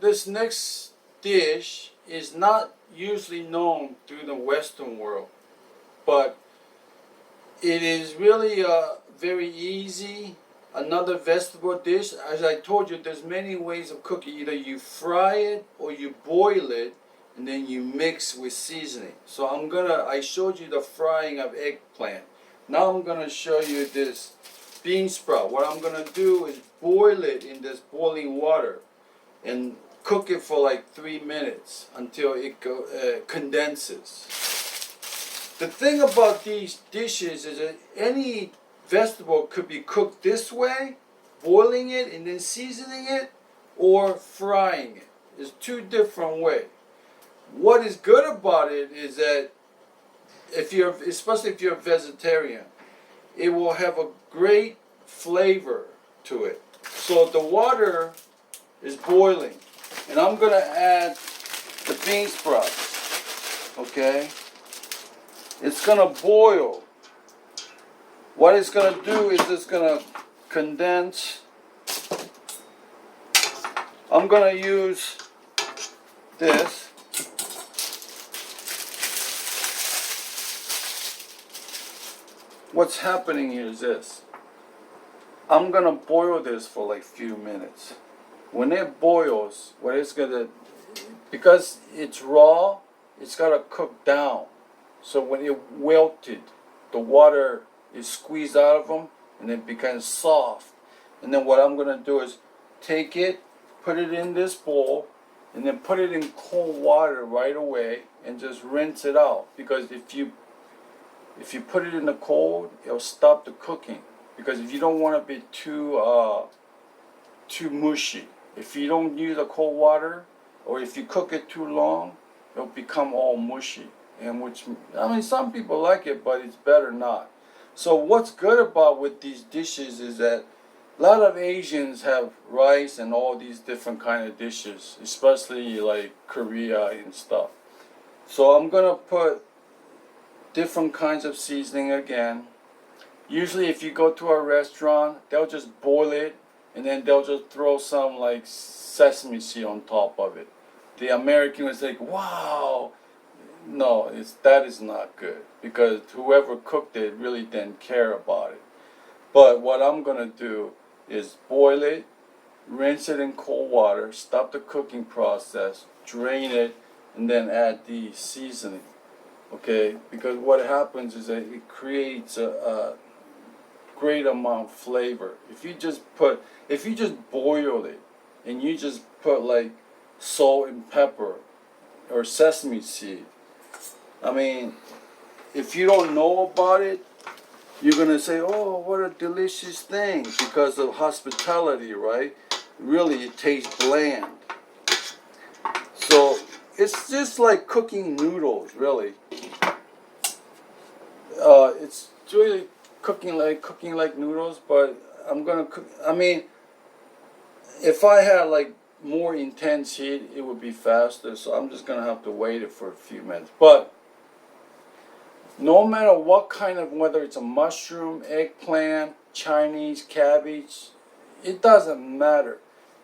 this next dish is not usually known through the Western world, but it is really very easy. Another vegetable dish. As I told you, there's many ways of cooking. Either you fry it or you boil it, and then you mix with seasoning. So I showed you the frying of eggplant. Now I'm gonna show you this bean sprout. What I'm gonna do is boil it in this boiling water and cook it for like 3 minutes until it condenses. The thing about these dishes is that any vegetable could be cooked this way, boiling it and then seasoning it, or frying it. There's two different ways. What is good about it is that especially if you're a vegetarian, it will have a great flavor to it. So the water is boiling, and I'm gonna add the bean sprouts. Okay, it's gonna boil. What it's gonna do is it's gonna condense. I'm gonna use this. What's happening here is this. I'm gonna boil this for like a few minutes. When it boils, what it's gonna, because it's raw, it's gotta cook down. So when it wilted, the water is squeezed out of them and it becomes soft. And then what I'm gonna do is take it, put it in this bowl, and then put it in cold water right away and just rinse it out. Because if you put it in the cold, it'll stop the cooking. Because if you don't want to be too mushy, if you don't use the cold water, or if you cook it too long, it'll become all mushy. And some people like it, but it's better not. So what's good about with these dishes is that a lot of Asians have rice and all these different kind of dishes, especially like Korea and stuff. So I'm gonna put different kinds of seasoning again. Usually if you go to a restaurant, they'll just boil it and then they'll just throw some like sesame seed on top of it. The American was like, wow. No, that is not good, because whoever cooked it really didn't care about it. But what I'm gonna do is boil it, rinse it in cold water, stop the cooking process, drain it, and then add the seasoning. Okay, because what happens is that it creates a great amount of flavor. If you just boil it and you just put like salt and pepper or sesame seed, I mean, if you don't know about it, you're gonna say, oh, what a delicious thing, because of hospitality, right? Really, it tastes bland. So it's just like cooking noodles, really. It's really cooking like noodles, but I'm gonna cook. I mean, if I had like more intense heat, it would be faster. So I'm just gonna have to wait it for a few minutes. But no matter what kind of, whether it's a mushroom, eggplant, Chinese, cabbage, it doesn't matter.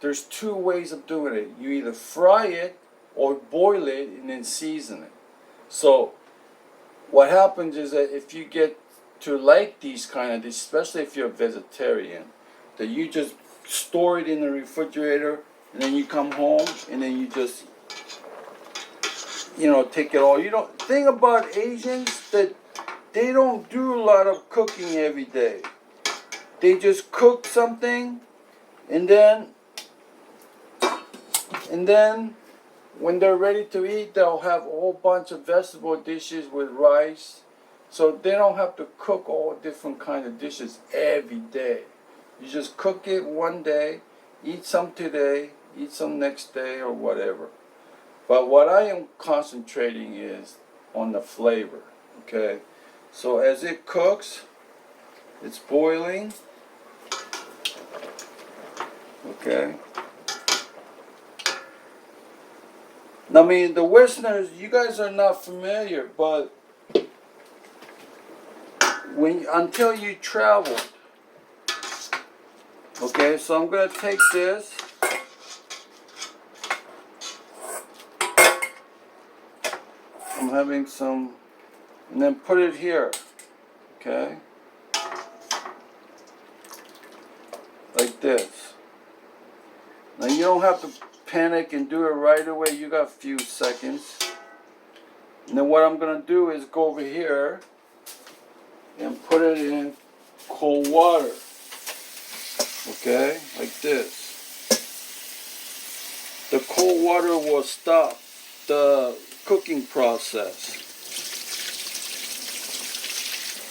There's two ways of doing it. You either fry it or boil it and then season it. So what happens is that if you get to like these kind of dishes, especially if you're a vegetarian, that you just store it in the refrigerator and then you come home and then you just, take it all. Thing about Asians, that they don't do a lot of cooking every day. They just cook something and then when they're ready to eat, they'll have a whole bunch of vegetable dishes with rice. So they don't have to cook all different kind of dishes every day. You just cook it one day, eat some today, eat some next day, or whatever. But what I am concentrating is on the flavor, okay? So as it cooks, it's boiling, okay? I mean, the Westerners, you guys are not familiar, but until you travel, okay? So I'm gonna take this, having some, and then put it here, okay? Like this. Now you don't have to panic and do it right away. You got a few seconds. And then what I'm gonna do is go over here and put it in cold water. Okay, like this. The cold water will stop the cooking process.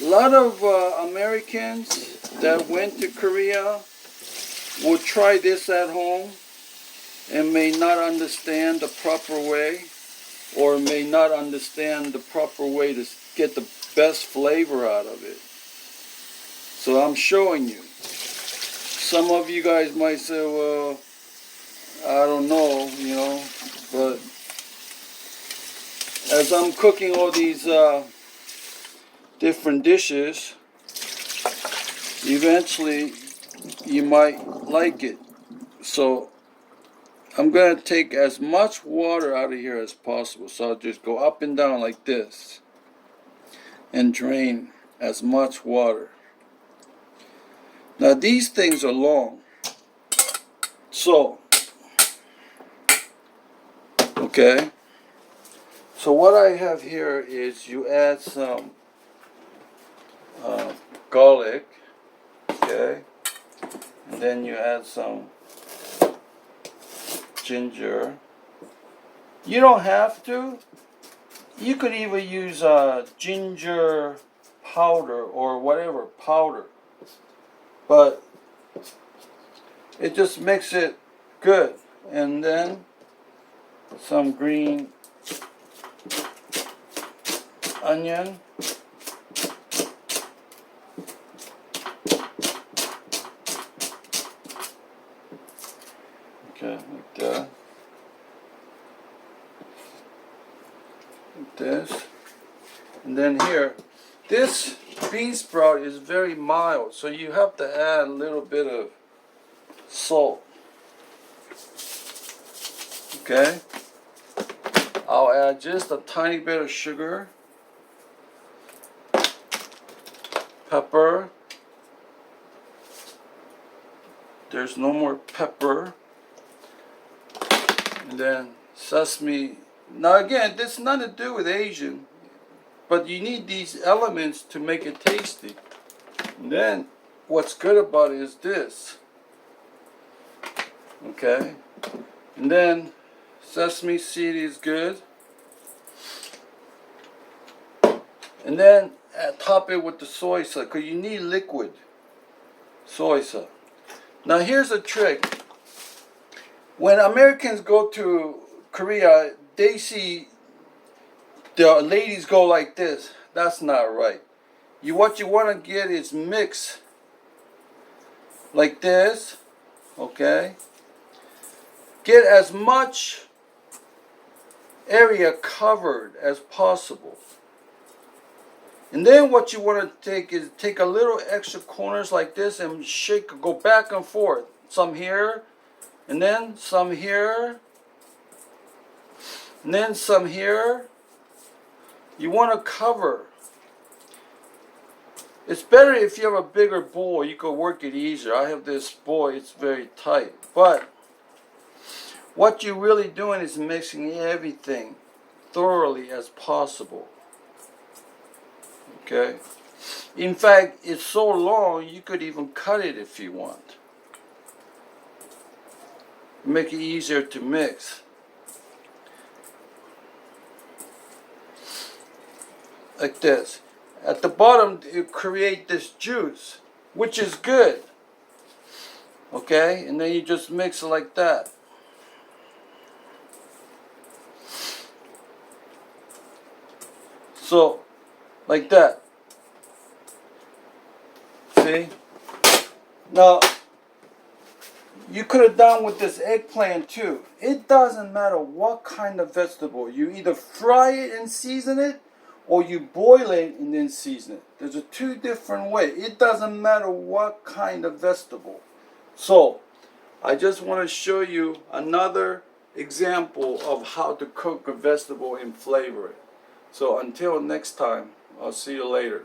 A lot of Americans that went to Korea will try this at home and may not understand the proper way, or may not understand the proper way to get the best flavor out of it. So I'm showing you. Some of you guys might say, well, I don't know, you know, but as I'm cooking all these different dishes, eventually you might like it. So I'm going to take as much water out of here as possible. So I'll just go up and down like this and drain as much water. Now these things are long. So, okay. So what I have here is you add some garlic, okay, and then you add some ginger. You don't have to. You could even use ginger powder or whatever powder, but it just makes it good. And then some green onion. Okay, like that. Like this. And then here, this bean sprout is very mild, so you have to add a little bit of salt. Okay? I'll add just a tiny bit of sugar, pepper. There's no more pepper. And then sesame. Now again, this has nothing to do with Asian, but you need these elements to make it tasty. And then what's good about it is this. Okay? And then sesame seed is good. And then top it with the soy sauce, because you need liquid soy sauce. Now here's a trick. When Americans go to Korea, they see the ladies go like this. That's not right. What you want to get is mix like this. Okay? Get as much area covered as possible. And then what you want to take is take a little extra corners like this and shake, go back and forth. Some here, and then some here, and then some here. You want to cover. It's better if you have a bigger bowl, you can work it easier. I have this bowl, it's very tight. But what you're really doing is mixing everything thoroughly as possible. Okay? In fact, it's so long, you could even cut it if you want. Make it easier to mix. Like this. At the bottom, you create this juice, which is good. Okay? And then you just mix it like that. So, like that. See? Now, you could have done with this eggplant too. It doesn't matter what kind of vegetable. You either fry it and season it, or you boil it and then season it. There's a two different ways. It doesn't matter what kind of vegetable. So, I just want to show you another example of how to cook a vegetable and flavor it. So until next time, I'll see you later.